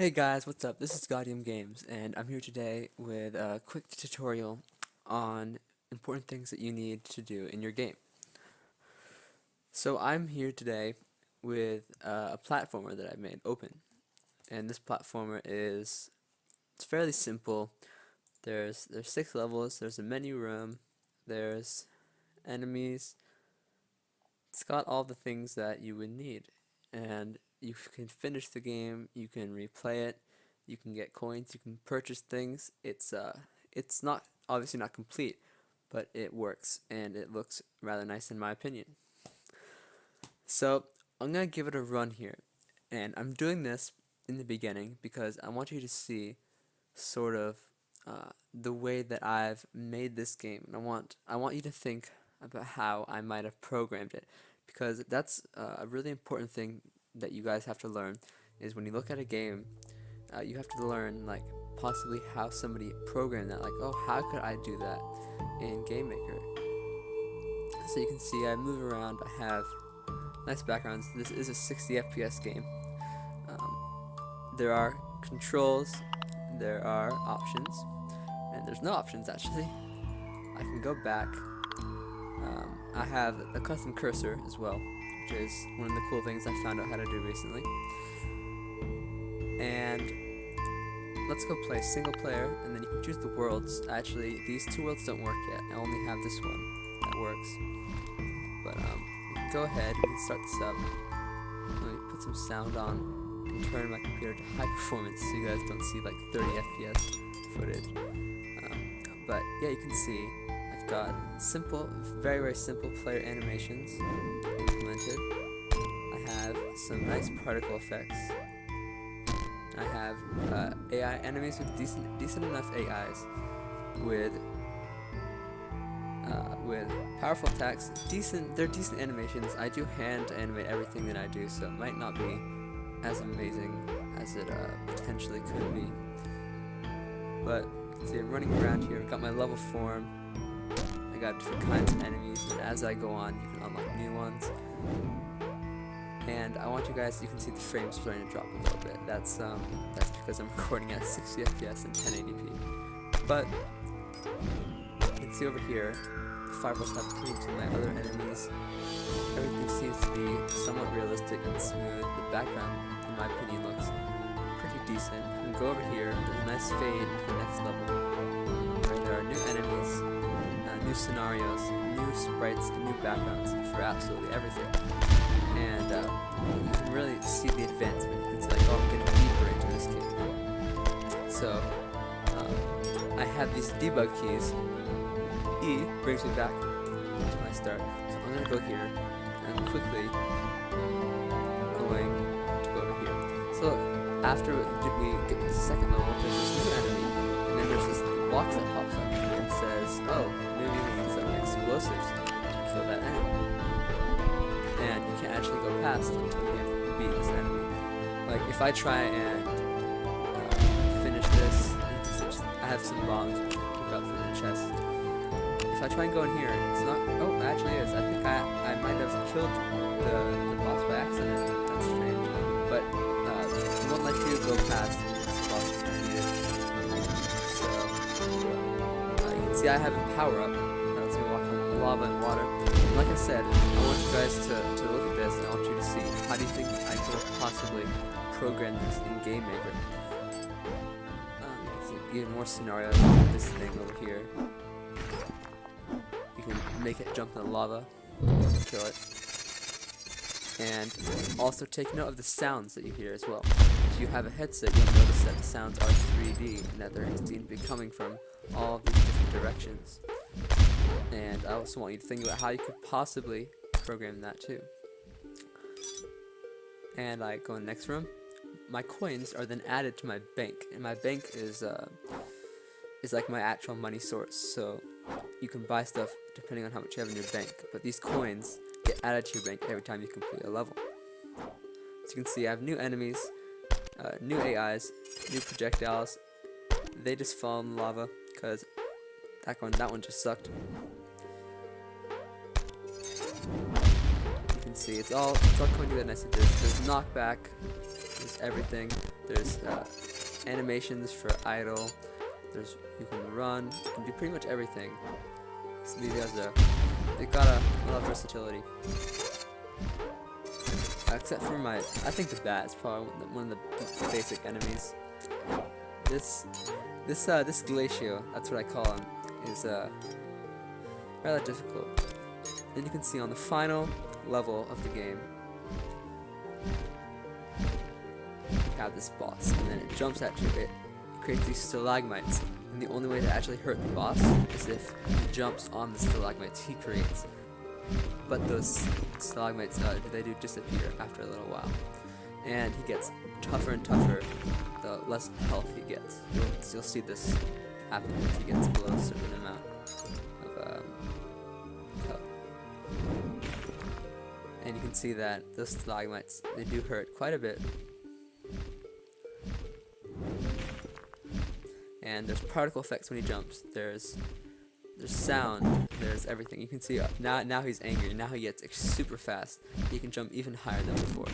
Hey guys, what's up? This is Games, and I'm here today with a quick tutorial on important things that you need to do in your game. So I'm here today with a platformer that I made, Open, and this platformer it's fairly simple. There's 6 levels. There's a menu room. There's enemies. It's got all the things that you would need, and you can finish the game. You can replay it. You can get coins. You can purchase things. It's not obviously not complete, but it works and it looks rather nice in my opinion. So I'm gonna give it a run here, and I'm doing this in the beginning because I want you to see sort of the way that I've made this game, and I want you to think about how I might have programmed it, because that's a really important thing that you guys have to learn. Is when you look at a game, you have to learn like possibly how somebody programmed that. Like, oh, how could I do that in Gamemaker? So you can see I move around. I have nice backgrounds. This is a 60 FPS game. There are controls, there are options, and there's no options actually. I can go back. I have a custom cursor as well, which is one of the cool things I found out how to do recently. And let's go play single player, and then you can choose the worlds. Actually, these 2 worlds don't work yet. I only have this one that works. But we can go ahead, we can start this up. Let me put some sound on and turn my computer to high performance so you guys don't see like 30 FPS footage. But yeah, you can see I've got simple, very simple player animations implemented. I have some nice particle effects. I have AI enemies with decent enough AIs with powerful attacks. They're decent animations. I do hand animate everything that I do, so it might not be as amazing as it potentially could be. But you can see I'm running around here. I've got my level form. I got different kinds of enemies, and as I go on, you can unlock new ones. And I want you guys, you can see the frames starting to drop a little bit. That's because I'm recording at 60 FPS and 1080p. But you can see over here, the fireballs have creeps and my other enemies. Everything seems to be somewhat realistic and smooth. The background, in my opinion, looks pretty decent. You can go over here, there's a nice fade to the next level, where there are new enemies, new scenarios, new sprites, and new backgrounds for absolutely everything. And you can really see the advancement. You can see like, oh, I'm getting deeper into this game. So I have these debug keys. E brings me back to my start. So I'm gonna go here, and I'm quickly going to go over here. So look, after we get to the second level, there's this new enemy, and then there's this box that pops up and says, oh, maybe we need some explosives to kill that enemy. And you can't actually go past until you beat this enemy. Like, if I try and finish this, I have some bombs which I pick up from the chest. If I try and go in here, it's not. Oh, actually it is. I think I might have killed the boss by accident. That's strange. But it won't let you go past once the boss is completed. So you can see I have a power up that lets me walk on lava and water. And like I said, I want you guys to look at this, and I want you to see how do you think I could possibly program this in Gamemaker. You can see even more scenarios like this thing over here. You can make it jump in the lava, kill it, and also take note of the sounds that you hear as well. If you have a headset, you'll notice that the sounds are 3D and that they're seem to be coming from all of these different directions. And I also want you to think about how you could possibly program that too. And I go in the next room. My coins are then added to my bank, and my bank is like my actual money source. So you can buy stuff depending on how much you have in your bank, but these coins get added to your bank every time you complete a level. So you can see I have new enemies, new AIs, new projectiles. They just fall in the lava because that one just sucked. You can see it's all coming together nicely. There's knockback, There's everything. There's animations for idle. You can run. You can do pretty much everything. So these guys they got a lot of versatility. Except for I think the bat is probably one of the basic enemies. This glacier, that's what I call him, is rather difficult. And you can see on the final level of the game, you have this boss, and then it jumps at you. It creates these stalagmites, and the only way to actually hurt the boss is if he jumps on the stalagmites he creates. But those stalagmites, they do disappear after a little while, and he gets tougher and tougher the less health he gets. You'll see this happen once he gets below a certain amount of health. And you can see that those stalagmites, they do hurt quite a bit. And there's particle effects when he jumps. There's sound. There's everything. You can see now he's angry. Now he gets super fast. He can jump even higher than before.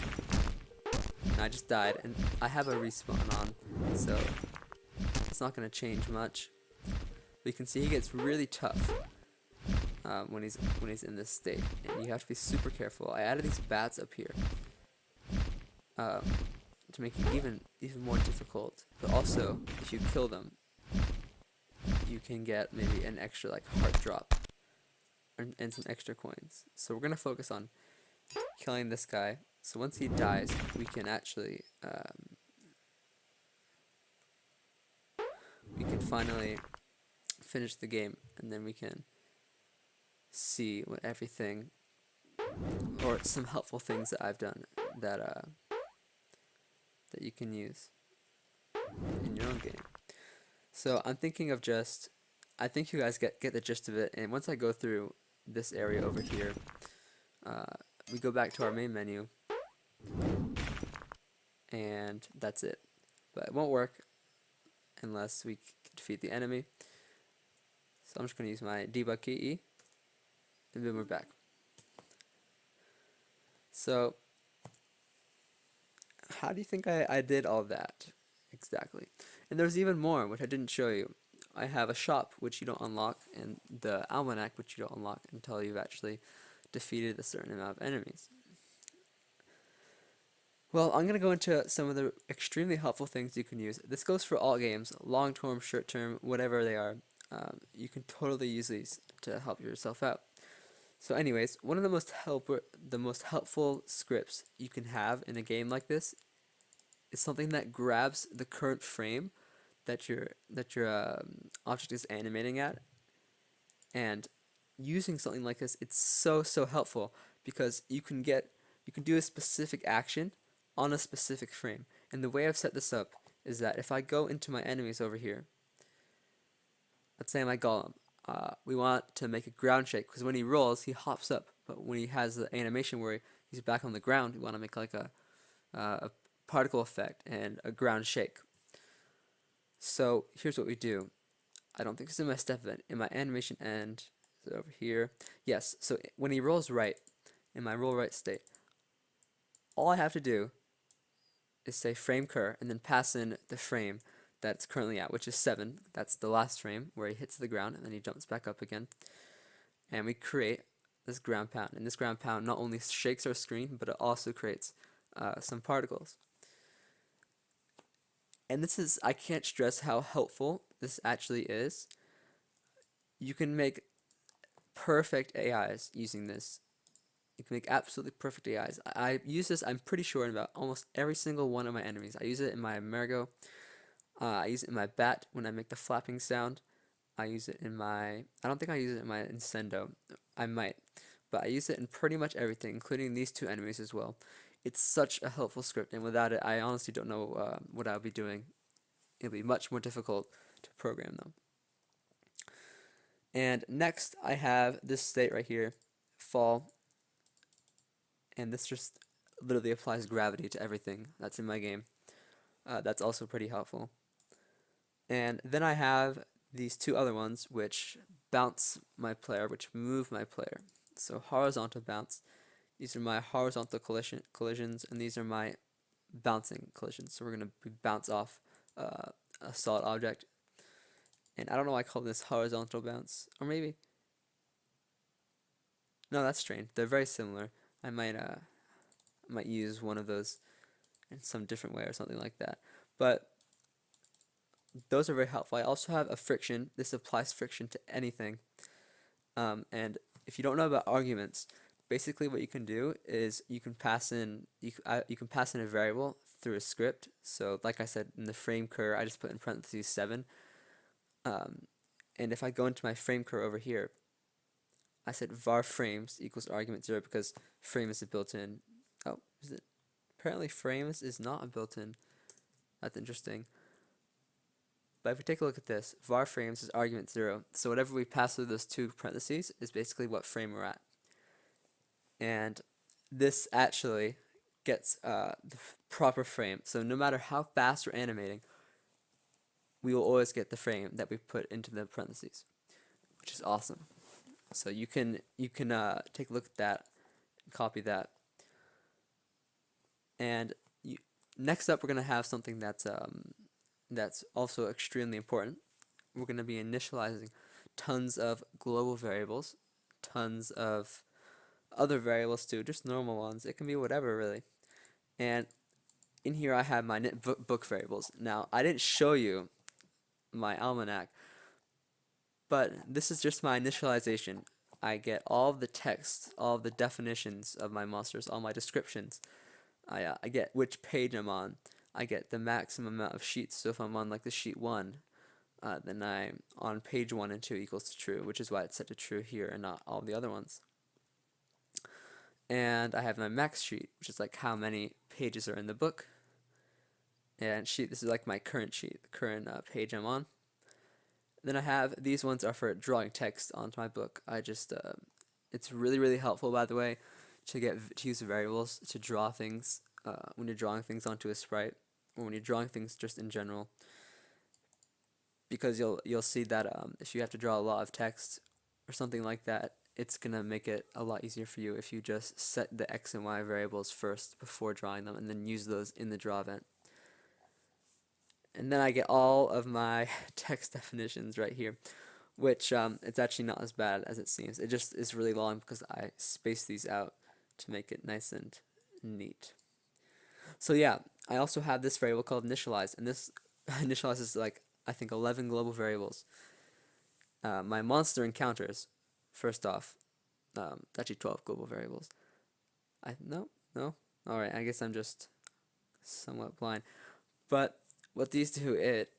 And I just died, and I have a respawn on, so it's not going to change much. But you can see he gets really tough when he's in this state, and you have to be super careful. I added these bats up here to make it even more difficult. But also, if you kill them, you can get maybe an extra heart drop and some extra coins. So we're gonna focus on killing this guy. So once he dies, we can actually we can finally finish the game, and then we can see what everything or some helpful things that I've done that you can use in your own game. So I'm thinking of I think you guys get the gist of it, and once I go through this area over here, we go back to our main menu, and that's it. But it won't work unless we defeat the enemy. So I'm just going to use my debug key E, and then we're back. So how do you think I did all that exactly? And there's even more, which I didn't show you. I have a shop, which you don't unlock, and the almanac, which you don't unlock until you've actually defeated a certain amount of enemies. Well, I'm going to go into some of the extremely helpful things you can use. This goes for all games, long-term, short-term, whatever they are. You can totally use these to help yourself out. So anyways, one of the most helpful scripts you can have in a game like this is something that grabs the current frame that your object is animating at, and using something like this, it's so helpful, because you can do a specific action on a specific frame. And the way I've set this up is that if I go into my enemies over here, let's say my Golem, we want to make a ground shake, because when he rolls, he hops up, but when he has the animation where he's back on the ground, we want to make like a particle effect and a ground shake. So here's what we do. I don't think it's in my step event. In my animation end, is it over here? Yes. So when he rolls right, in my roll right state, all I have to do is say frame cur, and then pass in the frame that's currently at, which is 7. That's the last frame where he hits the ground, and then he jumps back up again. And we create this ground pound. And this ground pound not only shakes our screen, but it also creates some particles. And I can't stress how helpful this actually is. You can make perfect AIs using this. You can make absolutely perfect AIs. I use this, I'm pretty sure, in about almost every single one of my enemies. I use it in my Mergo. I use it in my bat when I make the flapping sound. I use it in I don't think I use it in my Incendo. I might. But I use it in pretty much everything, including these 2 enemies as well. It's such a helpful script, and without it, I honestly don't know what I'll be doing. It'll be much more difficult to program them. And next, I have this state right here, fall, and this just literally applies gravity to everything that's in my game. That's also pretty helpful. And then I have these 2 other ones, which bounce my player, which move my player. So horizontal bounce. These are my horizontal collisions, and these are my bouncing collisions. So we're going to bounce off a solid object. And I don't know why I call this horizontal bounce. Or maybe... No, that's strange. They're very similar. I might use one of those in some different way or something like that. But those are very helpful. I also have a friction. This applies friction to anything. And if you don't know about arguments, basically what you can do is you can pass in a variable through a script. So like I said in the frame cur, I just put in parentheses 7. And if I go into my frame cur over here, I said var frames equals argument 0 because frame is a built-in. Oh, is it? Apparently frames is not a built-in. That's interesting. But if we take a look at this, var frames is argument 0. So whatever we pass through those two parentheses is basically what frame we're at. And this actually gets the proper frame. So no matter how fast we're animating, we will always get the frame that we put into the parentheses, which is awesome. So you can take a look at that, copy that, and next up we're gonna have something that's also extremely important. We're gonna be initializing tons of global variables, tons of other variables too, just normal ones. It can be whatever really. And in here I have my book variables. Now I didn't show you my almanac, but this is just my initialization. I get all of the text, all of the definitions of my monsters, all my descriptions. I get which page I'm on. I get the maximum amount of sheets. So if I'm on like the sheet 1, then I'm on page 1 and 2 equals to true, which is why it's set to true here and not all the other ones. And I have my max sheet, which is like how many pages are in the book. And sheet, this is like my current sheet, the current page I'm on. Then I have, these ones are for drawing text onto my book. It's really helpful, by the way, to use variables to draw things when you're drawing things onto a sprite, or when you're drawing things just in general, because you'll see that if you have to draw a lot of text or something like that, it's gonna make it a lot easier for you if you just set the x and y variables first before drawing them, and then use those in the draw event. And then I get all of my text definitions right here, which it's actually not as bad as it seems. It just is really long because I space these out to make it nice and neat. So yeah, I also have this variable called initialize, and this initializes like I think 11 global variables. My monster encounters, first off, actually 12 global variables. No. All right, I guess I'm just somewhat blind, but what these do, it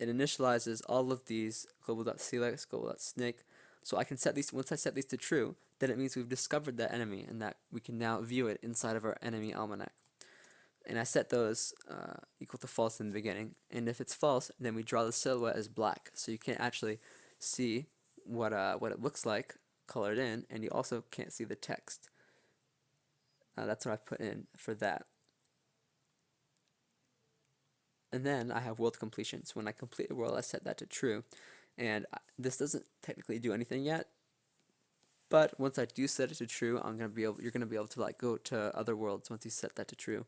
initializes all of these global.select, global.snake. So I can set these, once I set these to true, then it means we've discovered that enemy and that we can now view it inside of our enemy almanac. And I set those equal to false in the beginning. And if it's false, then we draw the silhouette as black. So you can't actually see what it looks like colored in, and you also can't see the text. That's what I put in for that. And then I have world completion. So when I complete a world, I set that to true. And this doesn't technically do anything yet, but once I do set it to true, you're gonna be able to like go to other worlds once you set that to true.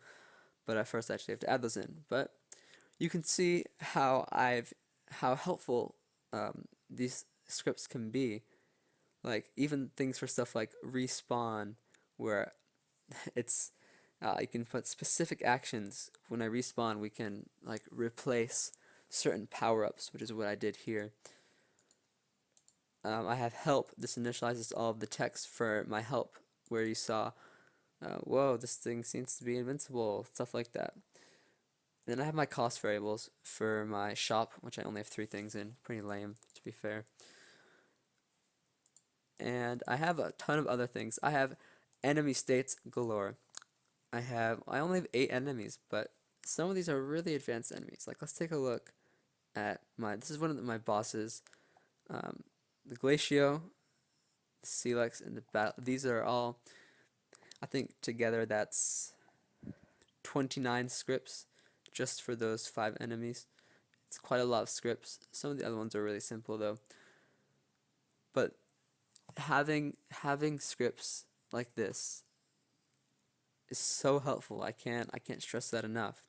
But at first I actually have to add those in. But you can see how helpful these scripts can be. Like even things for stuff like respawn, where it's you can put specific actions. When I respawn, we can like replace certain power-ups, which is what I did here. I have help. This initializes all of the text for my help, where you saw, whoa, this thing seems to be invincible, stuff like that. Then I have my cost variables for my shop, which I only have 3 things in. Pretty lame, to be fair. And I have a ton of other things. I have enemy states galore. I only have 8 enemies, but some of these are really advanced enemies. Like, let's take a look at this is one of my bosses. The Glacio, the Coelex, and the Battle. These are all, I think together that's 29 scripts just for those 5 enemies. It's quite a lot of scripts. Some of the other ones are really simple though. But having scripts like this is so helpful. I can't stress that enough.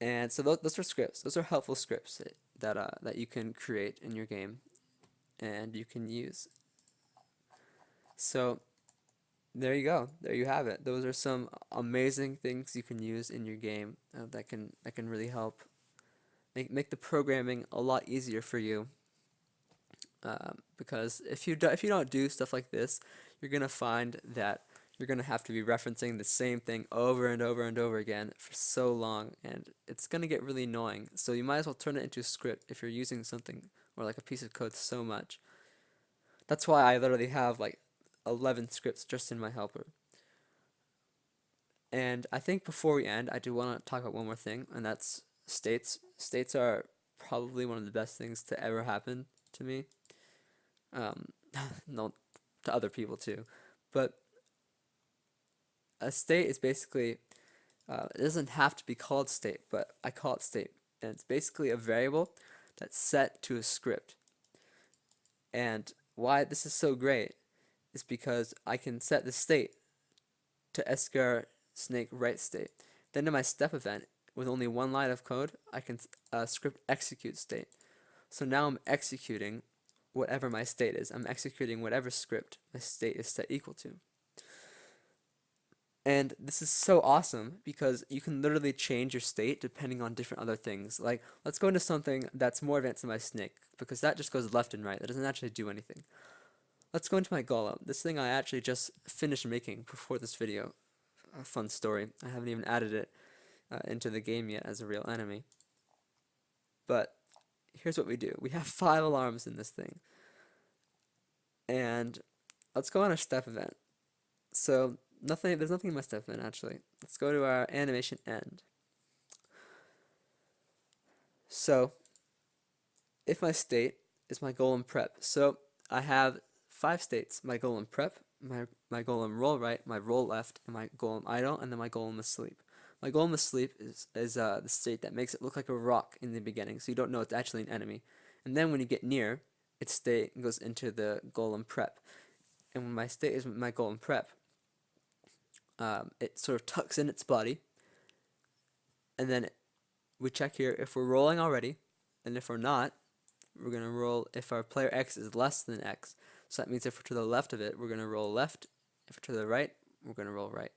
And so those are scripts. Those are helpful scripts that you can create in your game and you can use. So there you go. There you have it. Those are some amazing things you can use in your game that can really help make the programming a lot easier for you. Because if you don't do stuff like this, you're gonna find that you're gonna have to be referencing the same thing over and over and over again for so long, and it's gonna get really annoying. So you might as well turn it into a script if you're using something or like a piece of code so much. That's why I literally have like 11 scripts just in my helper. And I think before we end, I do want to talk about one more thing, and that's states. States are probably one of the best things to ever happen to me. Um, no, to other people too. But a state is basically, it doesn't have to be called state, but I call it state. And it's basically a variable that's set to a script. And why this is so great is because I can set the state to skr snake write state. Then in my step event, with only one line of code, I can script execute state. So now I'm executing whatever my state is. I'm executing whatever script my state is set equal to. And this is so awesome because you can literally change your state depending on different other things. Like, let's go into something that's more advanced than my snake, because that just goes left and right. That doesn't actually do anything. Let's go into my golem. This thing I actually just finished making before this video. A fun story. I haven't even added it into the game yet as a real enemy. But here's what we do. We have 5 alarms in this thing. And let's go on a step event. So there's nothing in my step event actually. Let's go to our animation end. So if my state is my golem prep. So I have 5 states: my golem prep, my golem roll right, my roll left, and my golem idle, and then my golem asleep. My golem asleep is the state that makes it look like a rock in the beginning, so you don't know it's actually an enemy. And then when you get near, its state goes into the golem prep. And when my state is my golem prep, it sort of tucks in its body, and then we check here if we're rolling already, and if we're not, we're going to roll if our player X is less than X. So that means if we're to the left of it, we're going to roll left. If we're to the right, we're going to roll right.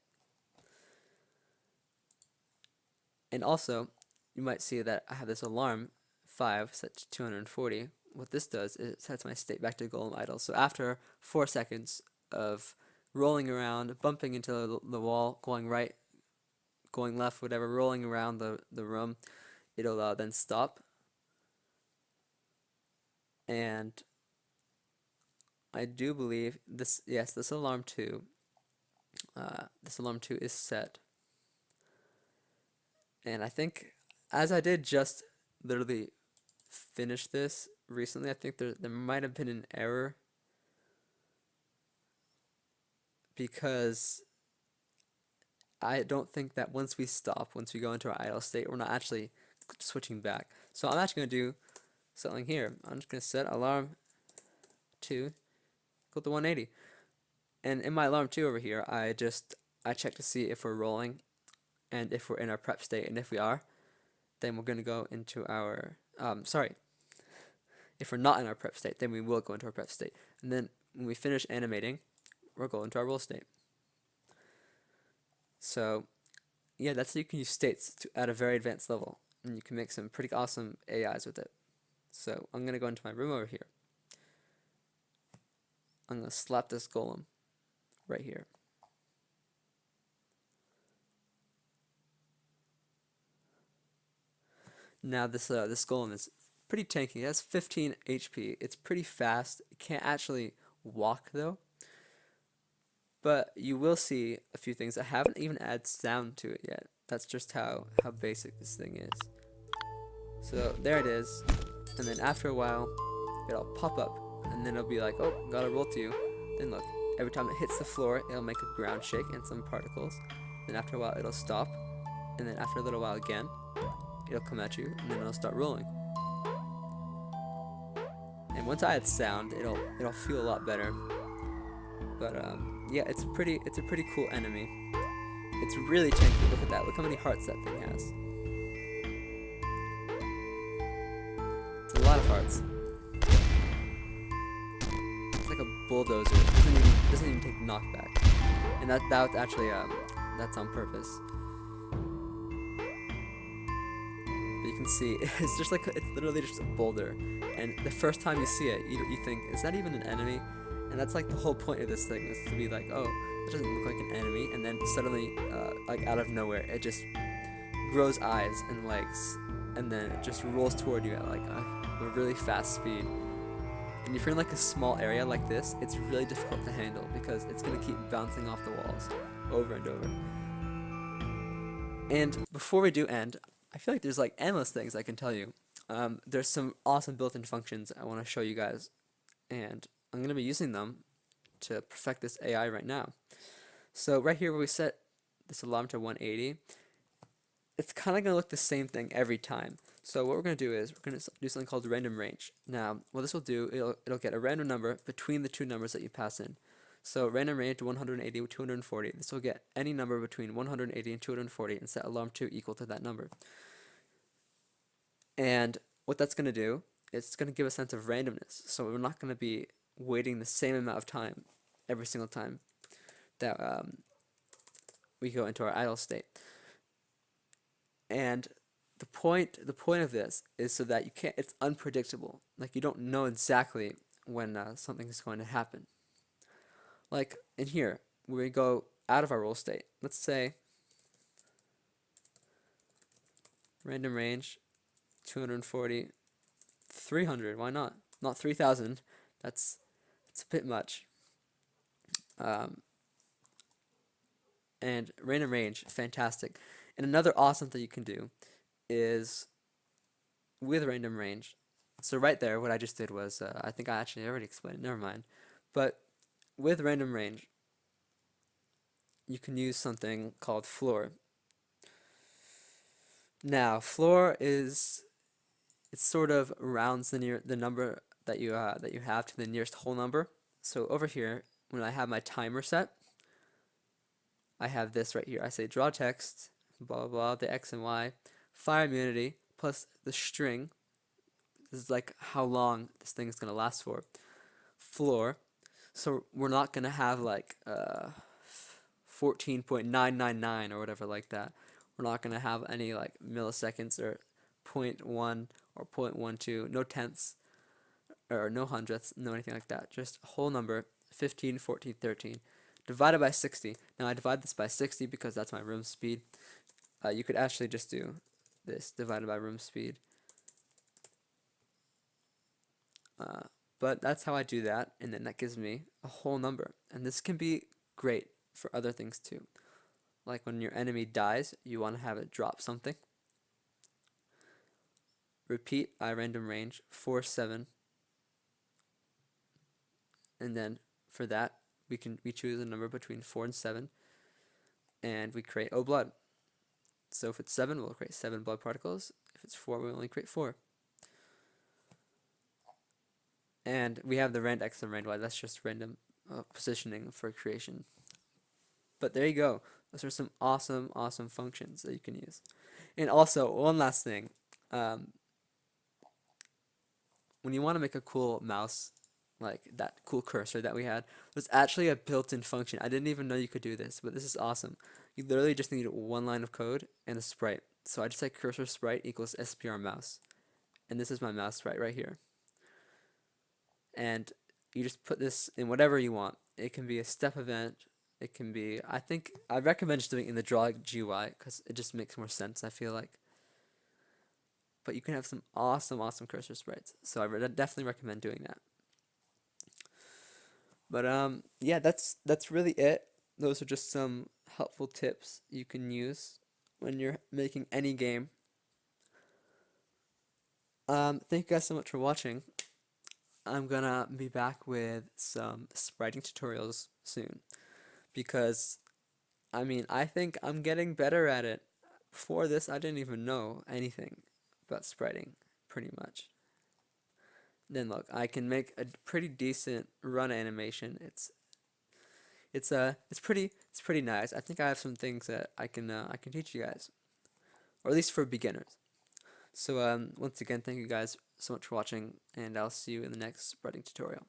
And also, you might see that I have this alarm 5 set to 240. What this does is it sets my state back to golem idle. So after 4 seconds of rolling around, bumping into the wall, going right, going left, whatever, rolling around the room, it'll then stop. And I do believe this, yes, this alarm 2 is set. And I think, as I did just literally finish this recently, I think there might have been an error, because I don't think that once we go into our idle state, we're not actually switching back. So I'm actually going to do something here. I'm just going to set alarm 2 equal to 180. And in my alarm 2 over here, I check to see if we're rolling and if we're in our prep state. And if we are, then we're going to go into our, if we're not in our prep state, then we will go into our prep state. And then when we finish animating, we'll go into our roll state. So yeah, that's how you can use states at a very advanced level, and you can make some pretty awesome AIs with it. So I'm going to go into my room over here. I'm going to slap this golem right here. Now this golem is pretty tanky. It has 15 HP. It's pretty fast. It can't actually walk though. But you will see a few things. I haven't even added sound to it yet. That's just how basic this thing is. So there it is. And then after a while, it'll pop up. And then it'll be like, oh, gotta roll to you. Then look, every time it hits the floor, it'll make a ground shake and some particles. Then after a while, it'll stop. And then after a little while again, it'll come at you. And then it'll start rolling. And once I add sound, it'll feel a lot better. But yeah, it's a pretty cool enemy. It's really tanky. Look at that. Look how many hearts that thing has. It's a lot of hearts. It's like a bulldozer. It doesn't even take knockback. And that's actually that's on purpose. But you can see it's just like it's literally just a boulder. And the first time you see it, you think, is that even an enemy? And that's like the whole point of this thing, is to be like, oh, it doesn't look like an enemy, and then suddenly, like out of nowhere, it just grows eyes and legs, and then it just rolls toward you at like a really fast speed. And if you're in like a small area like this, it's really difficult to handle because it's gonna keep bouncing off the walls over and over. And before we do end, I feel like there's like endless things I can tell you. There's some awesome built-in functions I want to show you guys, and I'm going to be using them to perfect this AI right now. So right here where we set this alarm to 180, it's kind of going to look the same thing every time. So what we're going to do is we're going to do something called random range. Now what this will do, it'll get a random number between the two numbers that you pass in. So random range 180 with 240. This will get any number between 180 and 240 and set alarm 2 equal to that number. And what that's going to do is it's going to give a sense of randomness. So we're not going to be waiting the same amount of time every single time that we go into our idle state. And the point of this is so that it's unpredictable. Like you don't know exactly when something is going to happen. Like in here, where we go out of our roll state. Let's say random range 240, 300. Why not? Not 3,000. It's a bit much. And random range, fantastic. And another awesome thing you can do is with random range. So right there, what I just did was, I think I actually already explained it, never mind. But with random range, you can use something called floor. Now, floor is, it sort of rounds the number that you have to the nearest whole number. So over here, when I have my timer set, I have this right here. I say draw text, blah blah blah, the x and y, fire immunity plus the string. This is like how long this thing is gonna last for. Floor. So we're not gonna have like 14.999 or whatever like that. We're not gonna have any like milliseconds or 0.1 or 0.12, no tenths or no hundredths, no anything like that. Just whole number, 15, 14, 13, divided by 60. Now I divide this by 60 because that's my room speed. You could actually just do this divided by room speed. But that's how I do that, and then that gives me a whole number. And this can be great for other things too. Like when your enemy dies, you want to have it drop something. Repeat I random range 4, 7. And then for that, we choose a number between 4 and 7, and we create O blood. So if it's 7, we'll create 7 blood particles. If it's 4, we only create 4. And we have the rand x and rand y. That's just random positioning for creation. But there you go. Those are some awesome functions that you can use. And also, one last thing. When you want to make a cool mouse, like that cool cursor that we had, there's actually a built-in function. I didn't even know you could do this, but this is awesome. You literally just need one line of code and a sprite. So I just say cursor sprite equals SPR mouse. And this is my mouse sprite right here. And you just put this in whatever you want. It can be a step event. It can be, I recommend just doing it in the draw GUI because it just makes more sense, I feel like. But you can have some awesome cursor sprites. So I definitely recommend doing that. But yeah, that's really it. Those are just some helpful tips you can use when you're making any game. Thank you guys so much for watching. I'm gonna be back with some spriting tutorials soon because I think I'm getting better at it. Before this, I didn't even know anything about spriting, pretty much. Then look, I can make a pretty decent run animation. It's it's pretty nice. I think I have some things that I can teach you guys, or at least for beginners. So once again, thank you guys so much for watching, and I'll see you in the next spreading tutorial.